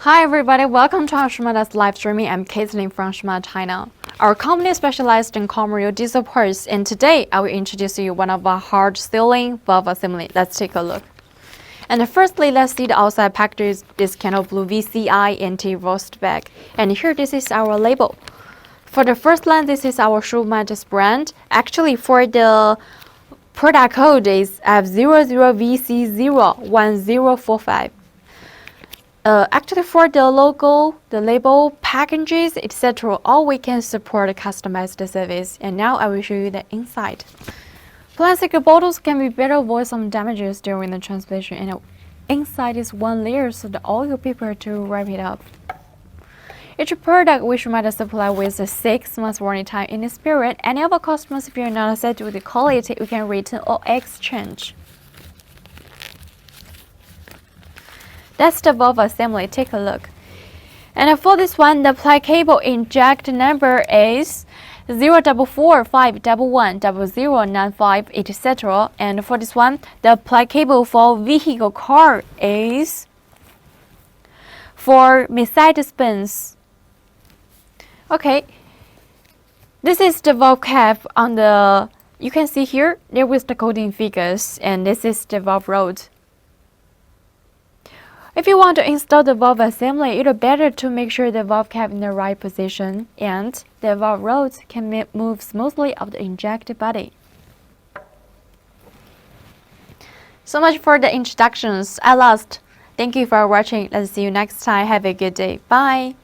Hi everybody, welcome to our Shumatt's live streaming. I'm Caitlin from Shumatt, China. Our company specialized in commercial diesel parts, and today I will introduce you one of our hard sealing valve assembly. Let's take a look. And firstly, let's see the outside package. This kind of blue VCI anti-rust bag. And here, this is our label. For the first line, this is our Shumatt brand. Actually, for the product code is F00VC01045. Actually, for the logo, the label, packages, etc., all we can support a customized service. And now I will show you the inside. Plastic bottles can be better avoid some damages during the transportation, and inside is one layer so that all you'll be prepared to wrap it up. Each product which might supply with a 6 months warranty time in the spirit. Any of our customers, if you're not satisfied with the quality, we can return or exchange. That's the valve assembly. Take a look. And for this one, the plug cable inject number is 044511095, etc. And for this one, the plug cable for vehicle car is for Mercedes-Benz. Okay, this is the valve cap on the. You can see here there was the coding figures, and this is the valve rod. If you want to install the valve assembly, it's better to make sure the valve cap in the right position and the valve rods can move smoothly of the injected body. So much for the introductions. At last, thank you for watching. Let's see you next time. Have a good day. Bye.